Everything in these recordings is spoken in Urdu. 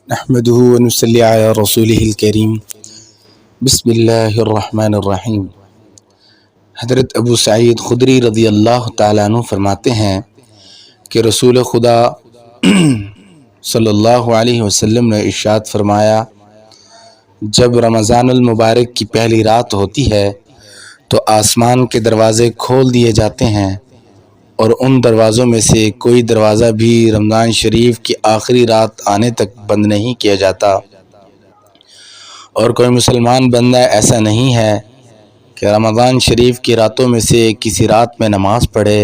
نحمده ونصلي على رسوله الكريم بسم اللہ الرحمن الرحیم۔ حضرت ابو سعید خدری رضی اللہ تعالیٰ عنہ فرماتے ہیں کہ رسول خدا صلی اللہ علیہ وسلم نے ارشاد فرمایا، جب رمضان المبارک کی پہلی رات ہوتی ہے تو آسمان کے دروازے کھول دیے جاتے ہیں، اور ان دروازوں میں سے کوئی دروازہ بھی رمضان شریف کی آخری رات آنے تک بند نہیں کیا جاتا، اور کوئی مسلمان بندہ ایسا نہیں ہے کہ رمضان شریف کی راتوں میں سے کسی رات میں نماز پڑھے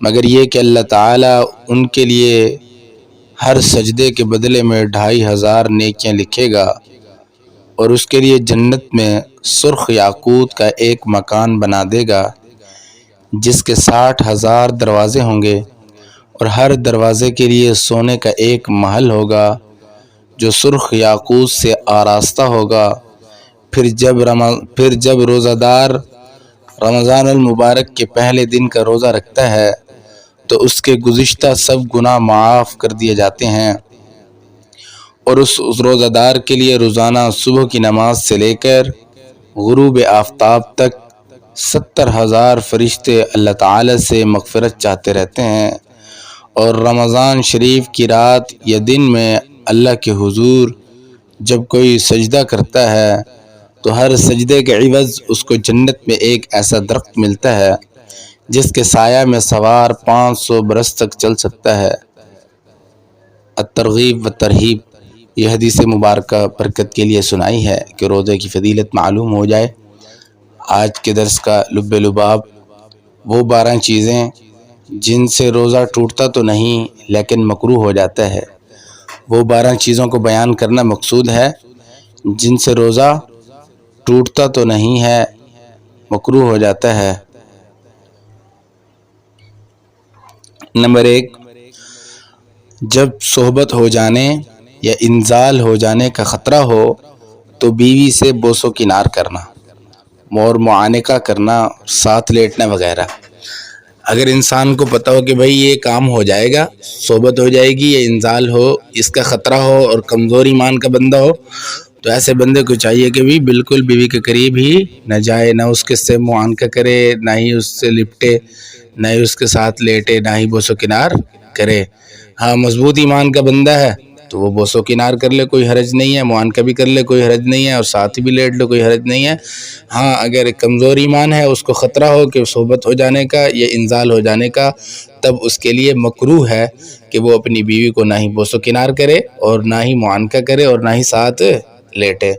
مگر یہ کہ اللہ تعالیٰ ان کے لیے ہر سجدے کے بدلے میں 2500 نیکیاں لکھے گا، اور اس کے لیے جنت میں سرخ یاقوت کا ایک مکان بنا دے گا جس کے 60,000 دروازے ہوں گے، اور ہر دروازے کے لیے سونے کا ایک محل ہوگا جو سرخ یاقوت سے آراستہ ہوگا۔ پھر جب روزہ دار رمضان المبارک کے پہلے دن کا روزہ رکھتا ہے تو اس کے گزشتہ سب گناہ معاف کر دیے جاتے ہیں، اور اس روزہ دار کے لیے روزانہ صبح کی نماز سے لے کر غروب آفتاب تک 70,000 فرشتے اللہ تعالی سے مغفرت چاہتے رہتے ہیں، اور رمضان شریف کی رات یا دن میں اللہ کے حضور جب کوئی سجدہ کرتا ہے تو ہر سجدے کے عوض اس کو جنت میں ایک ایسا درخت ملتا ہے جس کے سایہ میں سوار 500 برس تک چل سکتا ہے۔ الترغیب و ترہیب، یہ حدیث مبارکہ برکت کے لیے سنائی ہے کہ روزے کی فضیلت معلوم ہو جائے۔ آج کے درس کا لب لباب وہ 12 چیزیں جن سے روزہ ٹوٹتا تو نہیں لیکن مکروہ ہو جاتا ہے، وہ 12 چیزوں کو بیان کرنا مقصود ہے جن سے روزہ ٹوٹتا تو نہیں ہے مکروہ ہو جاتا ہے۔ نمبر 1، جب صحبت ہو جانے یا انزال ہو جانے کا خطرہ ہو تو بیوی سے بوس و کنار کرنا اور معانقہ کرنا، ساتھ لیٹنا وغیرہ۔ اگر انسان کو پتہ ہو کہ بھئی یہ کام ہو جائے گا، صحبت ہو جائے گی یا انزال ہو، اس کا خطرہ ہو اور کمزور ایمان کا بندہ ہو، تو ایسے بندے کو چاہیے کہ بھی بالکل بیوی کے قریب ہی نہ جائے، نہ اس کے سے معانقہ کرے، نہ ہی اس سے لپٹے، نہ ہی اس کے ساتھ لیٹے، نہ ہی بوس و کنار کرے۔ ہاں مضبوط ایمان کا بندہ ہے تو وہ بوس و کنار کر لے، کوئی حرج نہیں ہے، معانقہ بھی کر لے، کوئی حرج نہیں ہے، اور ساتھ بھی لیٹ لے، کوئی حرج نہیں ہے۔ ہاں اگر کمزور ایمان ہے، اس کو خطرہ ہو کہ صحبت ہو جانے کا یا انزال ہو جانے کا، تب اس کے لیے مکروہ ہے کہ وہ اپنی بیوی کو نہ ہی بوس و کنار کرے اور نہ ہی معانقہ کرے اور نہ ہی ساتھ لیٹے۔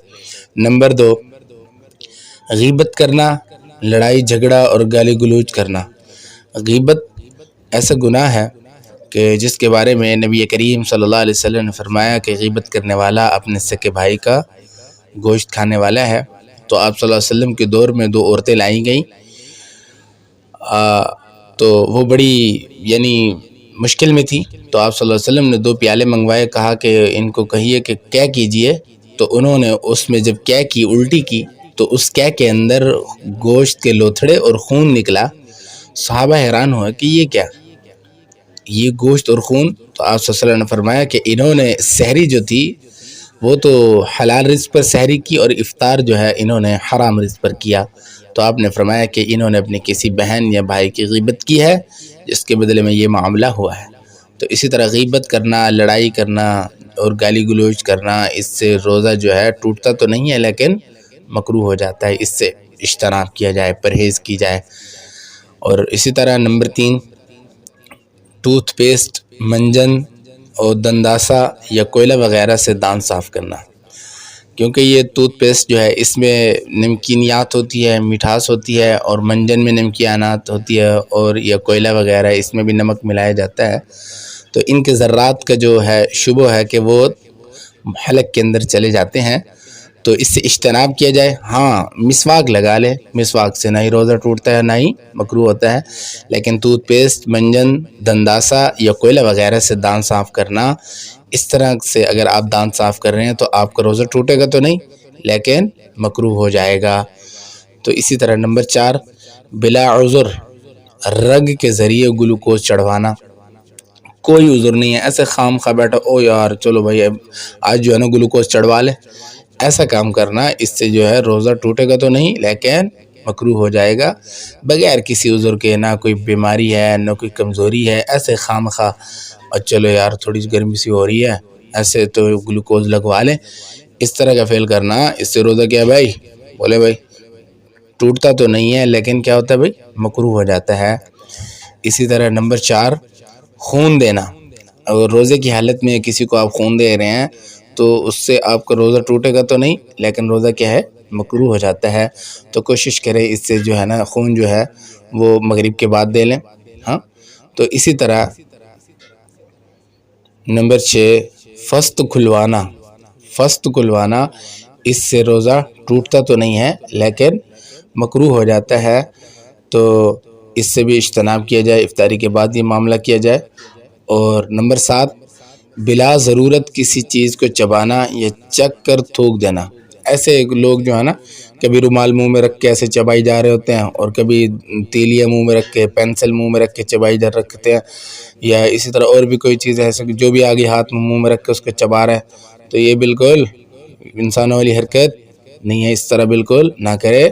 نمبر 2، غیبت کرنا، لڑائی جھگڑا اور گالی گلوچ کرنا۔ غیبت ایسا گناہ ہے کہ جس کے بارے میں نبی کریم صلی اللہ علیہ وسلم نے فرمایا کہ غیبت کرنے والا اپنے سکے بھائی کا گوشت کھانے والا ہے۔ تو آپ صلی اللہ علیہ وسلم کے دور میں 2 عورتیں لائی گئیں، تو وہ بڑی مشکل میں تھی، تو آپ صلی اللہ علیہ وسلم نے 2 پیالے منگوائے، کہا کہ ان کو کہیے کہ کیا کیجئے، تو انہوں نے اس میں جب کیا کی، الٹی کی، تو اس کیا کے اندر گوشت کے لوتھڑے اور خون نکلا۔ صحابہ حیران ہوئے کہ یہ کیا، یہ گوشت اور خون؟ تو آپ صلی اللہ علیہ وسلم نے فرمایا کہ انہوں نے سحری جو تھی وہ تو حلال رزق پر سحری کی، اور افطار جو ہے انہوں نے حرام رزق پر کیا۔ تو آپ نے فرمایا کہ انہوں نے اپنی کسی بہن یا بھائی کی غیبت کی ہے جس کے بدلے میں یہ معاملہ ہوا ہے۔ تو اسی طرح غیبت کرنا، لڑائی کرنا اور گالی گلوچ کرنا، اس سے روزہ جو ہے ٹوٹتا تو نہیں ہے لیکن مکروہ ہو جاتا ہے، اس سے اجتناب کیا جائے، پرہیز کی جائے۔ اور اسی طرح نمبر 3، ٹوتھ پیسٹ، منجن اور دنداسا یا کوئلہ وغیرہ سے دانت صاف کرنا، کیونکہ یہ ٹوتھ پیسٹ جو ہے اس میں نمکینیات ہوتی ہے، مٹھاس ہوتی ہے، اور منجن میں نمکیانات ہوتی ہے، اور یا کوئلہ وغیرہ اس میں بھی نمک ملایا جاتا ہے، تو ان کے ذرات کا جو ہے شبہ ہے کہ وہ حلق کے اندر چلے جاتے ہیں، تو اس سے اجتناب کیا جائے۔ ہاں مسواک لگا لے، مسواک سے نہ ہی روزہ ٹوٹتا ہے نہ ہی مکروہ ہوتا ہے، لیکن ٹوتھ پیسٹ، منجن، دنداسا یا کوئلہ وغیرہ سے دانت صاف کرنا، اس طرح سے اگر آپ دانت صاف کر رہے ہیں تو آپ کا روزہ ٹوٹے گا تو نہیں لیکن مکروہ ہو جائے گا۔ تو اسی طرح نمبر 4، بلا عذر رگ کے ذریعے گلوکوز چڑھوانا۔ کوئی عذر نہیں ہے ایسے خام خواہ بیٹھا او یار چلو بھائی آج جو ہے نا گلوکوز چڑھوا لے، ایسا کام کرنا اس سے جو ہے روزہ ٹوٹے گا تو نہیں لیکن مکروہ ہو جائے گا بغیر کسی عذر کے، نہ کوئی بیماری ہے نہ کوئی کمزوری ہے، ایسے خام خواہ اور چلو یار تھوڑی سی گرمی سی ہو رہی ہے ایسے تو گلوکوز لگوا لیں، اس طرح کا فعل کرنا اس سے روزہ کیا بھائی بولے بھائی ٹوٹتا تو نہیں ہے لیکن کیا ہوتا ہے بھائی مکروہ ہو جاتا ہے۔ اسی طرح نمبر 4 خون دینا، اگر روزے کی حالت میں کسی کو آپ خون دے رہے ہیں تو اس سے آپ کا روزہ ٹوٹے گا تو نہیں لیکن روزہ کیا ہے مکروہ ہو جاتا ہے، تو کوشش کریں اس سے جو ہے نا خون جو ہے وہ مغرب کے بعد دے لیں۔ ہاں تو اسی طرح نمبر 6 فست کھلوانا، فست کھلوانا اس سے روزہ ٹوٹتا تو نہیں ہے لیکن مکروہ ہو جاتا ہے، تو اس سے بھی اجتناب کیا جائے، افطاری کے بعد یہ معاملہ کیا جائے۔ اور نمبر 7 بلا ضرورت کسی چیز کو چبانا یا چک کر تھوک دینا، ایسے لوگ جو ہے نا کبھی رومال منہ میں رکھ کے ایسے چبائی جا رہے ہوتے ہیں اور کبھی تیلیہ منہ میں رکھ کے پینسل منہ میں رکھ کے چبائی جا رکھتے ہیں، یا اسی طرح اور بھی کوئی چیز ایسے جو بھی آگے ہاتھ منہ میں رکھ کے اس کو چبا رہے ہیں، تو یہ بالکل انسانوں والی حرکت نہیں ہے، اس طرح بالکل نہ کرے۔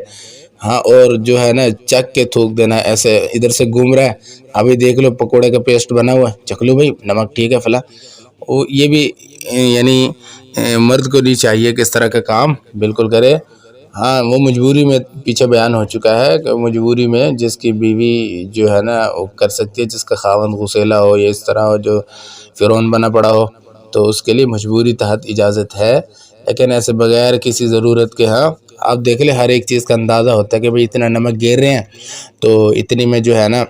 ہاں اور جو ہے نا چک کے تھوک دینا، ایسے ادھر سے گھوم رہا ہے ابھی دیکھ لو پکوڑے کا پیسٹ بنا ہوا ہے چکھ لو بھائی نمک ٹھیک ہے فلاں، یہ بھی یعنی مرد کو نہیں چاہیے کہ اس طرح کا کام بالکل کرے۔ ہاں وہ مجبوری میں پیچھے بیان ہو چکا ہے کہ مجبوری میں جس کی بیوی جو ہے نا وہ کر سکتی ہے، جس کا خاوند غسیلہ ہو یا اس طرح ہو جو فرعون بنا پڑا ہو تو اس کے لیے مجبوری تحت اجازت ہے، لیکن ایسے بغیر کسی ضرورت کے ہاں آپ دیکھ لیں ہر ایک چیز کا اندازہ ہوتا ہے کہ بھئی اتنا نمک گیر رہے ہیں تو اتنی میں جو ہے نا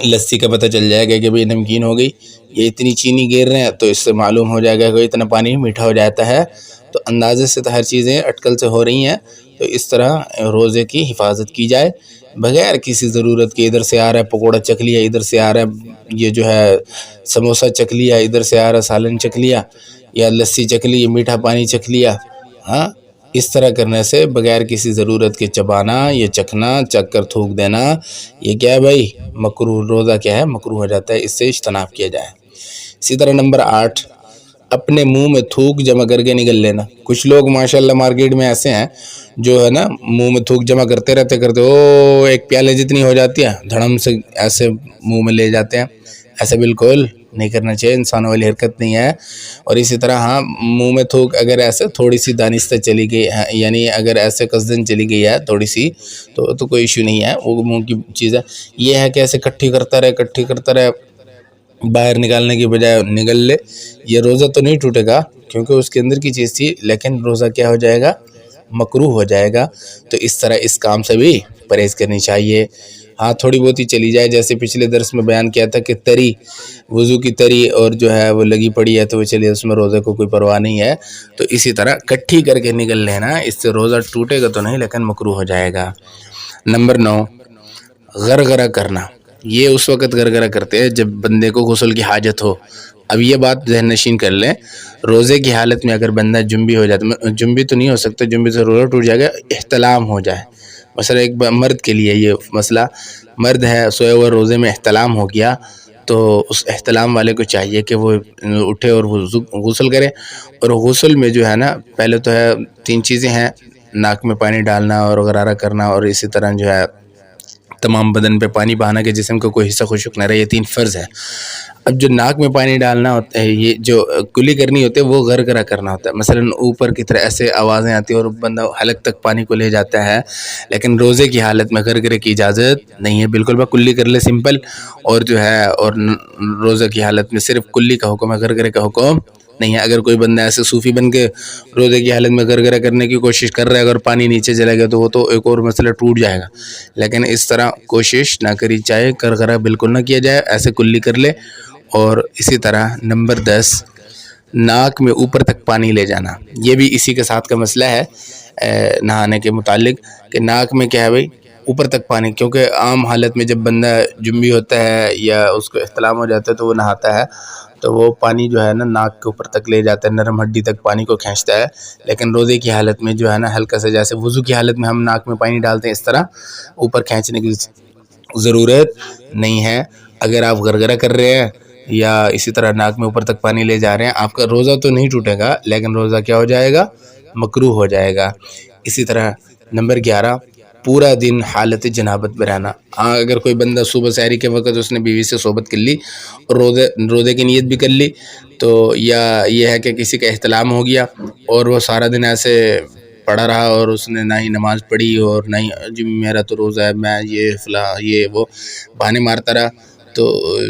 لسی کا پتہ چل جائے گا کہ بھئی نمکین ہو گئی، یہ اتنی چینی گیر رہے ہیں تو اس سے معلوم ہو جائے گا کہ اتنا پانی میٹھا ہو جاتا ہے، تو اندازے سے تو ہر چیزیں اٹکل سے ہو رہی ہیں، تو اس طرح روزے کی حفاظت کی جائے بغیر کسی ضرورت کے۔ ادھر سے آ رہا ہے پکوڑا چکھ لیا، ادھر سے آ رہا ہے یہ جو ہے سموسہ چکھ لیا، ادھر سے آ رہا ہے سالن چکھ لیا یا لسی چکھ لی، میٹھا پانی چکھ لیا، ہاں اس طرح کرنے سے بغیر کسی ضرورت کے چبانا یا چکھنا چک کر تھوک دینا یہ کیا ہے بھائی مکروہ، روزہ کیا ہے مکروہ ہو جاتا ہے، اس سے اجتناب کیا جائے۔ اسی طرح نمبر 8 اپنے منہ میں تھوک جمع کر کے نگل لینا، کچھ لوگ ماشاءاللہ مارکیٹ میں ایسے ہیں جو ہے نا منہ میں تھوک جمع کرتے او ایک پیالے جتنی ہو جاتی ہے دھڑم سے ایسے منہ میں لے جاتے ہیں، ایسے بالکل نہیں کرنا چاہیے، انسانوں والی حرکت نہیں ہے۔ اور اسی طرح ہاں منہ میں تھوک اگر ایسے تھوڑی سی دانستہ چلی گئی یعنی اگر ایسے قصدن چلی گئی ہے تھوڑی سی تو کوئی ایشو نہیں ہے، وہ منہ کی چیز ہے۔ یہ ہے کہ ایسے کٹھی کرتا رہے باہر نکالنے کی بجائے نگل لے، یہ روزہ تو نہیں ٹوٹے گا کیونکہ اس کے اندر کی چیز تھی، لیکن روزہ کیا ہو جائے گا مکروہ ہو جائے گا، تو اس طرح اس کام سے بھی پرہیز کرنی چاہیے۔ ہاں تھوڑی بہت ہی چلی جائے، جیسے پچھلے درس میں بیان کیا تھا کہ تری وضو کی تری اور جو ہے وہ لگی پڑی ہے تو وہ چلیے اس میں روزے کو کوئی پرواہ نہیں ہے، تو اسی طرح کٹھی کر کے نگل لینا، اس سے روزہ ٹوٹے گا تو نہیں لیکن مکروہ ہو جائے گا۔ نمبر 9 غرغرہ کرنا، یہ اس وقت غرغرہ کرتے ہیں جب بندے کو غسل کی حاجت ہو۔ اب یہ بات ذہن نشین کر لیں، روزے کی حالت میں اگر بندہ جنبی ہو جاتا، جنبی تو نہیں ہو سکتا، جنبی سے روزہ ٹوٹ جائے گا، احتلام ہو جائے، مثلا ایک مرد کے لیے یہ مسئلہ، مرد ہے سوئے ہوئے روزے میں احتلام ہو گیا تو اس احتلام والے کو چاہیے کہ وہ اٹھے اور غسل کرے، اور غسل میں جو ہے نا پہلے تو ہے 3 چیزیں ہیں، ناک میں پانی ڈالنا اور غرارہ کرنا، اور اسی طرح جو ہے تمام بدن پہ پانی بہانا کہ جسم کا کوئی حصہ خشک نہ رہے، یہ 3 فرض ہے۔ اب جو ناک میں پانی ڈالنا ہوتا ہے، یہ جو کلی کرنی ہوتی ہے وہ غرغرہ کرنا ہوتا ہے، مثلا اوپر کی طرح ایسے آوازیں آتی ہیں اور بندہ حلق تک پانی کو لے جاتا ہے، لیکن روزے کی حالت میں غرغرے کی اجازت نہیں ہے، بالکل بس کلی کر لے سمپل، اور جو ہے اور روزے کی حالت میں صرف کلی کا حکم ہے، غرغرے کا حکم نہیں ہے۔ اگر کوئی بندہ ایسے صوفی بن کے روزے کی حالت میں غرغرہ کرنے کی کوشش کر رہا ہے، اگر پانی نیچے چلا گیا تو وہ تو ایک اور مسئلہ ٹوٹ جائے گا، لیکن اس طرح کوشش نہ کری چاہے غرغرہ بالکل نہ کیا جائے، ایسے کلی کر لے۔ اور اسی طرح نمبر 10 ناک میں اوپر تک پانی لے جانا، یہ بھی اسی کے ساتھ کا مسئلہ ہے نہانے کے متعلق، کہ ناک میں کیا ہے بھائی اوپر تک پانی، کیونکہ عام حالت میں جب بندہ جنبی ہوتا ہے یا اس کو احتلام ہو جاتا ہے تو وہ نہاتا ہے تو وہ پانی جو ہے نا ناک کے اوپر تک لے جاتا ہے، نرم ہڈی تک پانی کو کھینچتا ہے، لیکن روزے کی حالت میں جو ہے نا ہلکا سے جیسے وضو کی حالت میں ہم ناک میں پانی ڈالتے ہیں اس طرح اوپر کھینچنے کی ضرورت نہیں ہے۔ اگر آپ غرغرہ کر رہے ہیں یا اسی طرح ناک میں اوپر تک پانی لے جا رہے ہیں، آپ کا روزہ تو نہیں ٹوٹے گا لیکن روزہ کیا ہو جائے گا؟ مکروہ ہو جائے گا۔ اسی طرح نمبر 11، پورا دن حالت جنابت میں رہنا۔ ہاں اگر کوئی بندہ صبح سحری کے وقت اس نے بیوی سے صحبت کر لی اور روزے کی نیت بھی کر لی، تو یا یہ ہے کہ کسی کا احتلام ہو گیا اور وہ سارا دن ایسے پڑا رہا اور اس نے نہ ہی نماز پڑھی اور نہ ہی جی میرا تو روزہ ہے، میں یہ فلاں یہ وہ بہانے مارتا رہا، تو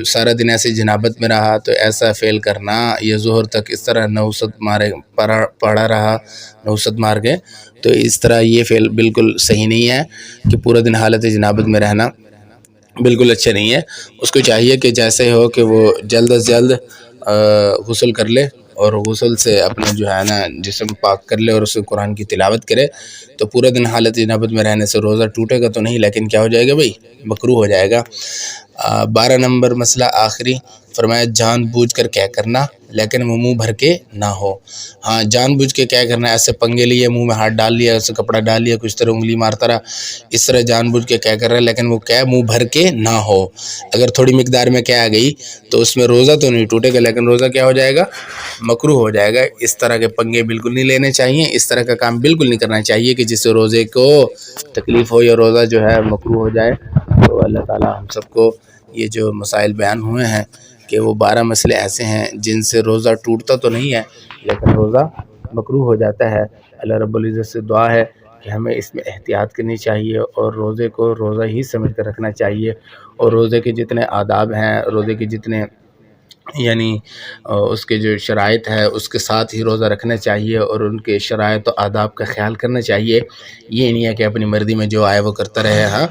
سارا دن ایسے جنابت میں رہا، تو ایسا فعل کرنا یہ ظہر تک اس طرح نوست مارے پڑا رہا نوست مار کے، تو اس طرح یہ فعل بالکل صحیح نہیں ہے کہ پورا دن حالت جنابت میں رہنا بالکل اچھا نہیں ہے۔ اس کو چاہیے کہ جیسے ہو کہ وہ جلد از جلد غسل کر لے اور غسل سے اپنا جو ہے نا جسم پاک کر لے اور اس قرآن کی تلاوت کرے، تو پورا دن حالت جنابت میں رہنے سے روزہ ٹوٹے گا تو نہیں، لیکن کیا ہو جائے گا بھائی؟ مکروہ ہو جائے گا۔ 12 نمبر مسئلہ آخری، فرمایا جان بوجھ کر کیا کرنا لیکن وہ منہ بھر کے نہ ہو۔ ہاں جان بوجھ کے کیا کرنا ہے، ایسے پنگے لیے منہ میں ہاتھ ڈال لیا، ایسے کپڑا ڈال لیا، کچھ طرح انگلی مارتا رہا، اس طرح جان بوجھ کے کیا کر رہا ہے، لیکن وہ کیا منہ بھر کے نہ ہو۔ اگر تھوڑی مقدار میں کیا آ گئی تو اس میں روزہ تو نہیں ٹوٹے گا لیکن روزہ کیا ہو جائے گا؟ مکروہ ہو جائے گا۔ اس طرح کے پنگے بالکل نہیں لینے چاہیے، اس طرح کا کام بالکل نہیں کرنا چاہیے کہ جس سے روزے کو تکلیف ہو یا روزہ جو ہے مکروہ ہو جائے۔ تو اللہ تعالی ہم سب کو یہ جو مسائل بیان ہوئے ہیں کہ وہ 12 مسئلے ایسے ہیں جن سے روزہ ٹوٹتا تو نہیں ہے لیکن روزہ مکروہ ہو جاتا ہے۔ اللہ رب العزت سے دعا ہے کہ ہمیں اس میں احتیاط کرنی چاہیے اور روزے کو روزہ ہی سمجھ کر رکھنا چاہیے، اور روزے کے جتنے آداب ہیں، روزے کے جتنے یعنی اس کے جو شرائط ہے اس کے ساتھ ہی روزہ رکھنا چاہیے اور ان کے شرائط و آداب کا خیال کرنا چاہیے۔ یہ نہیں ہے کہ اپنی مرضی میں جو آئے وہ کرتا رہے۔ ہاں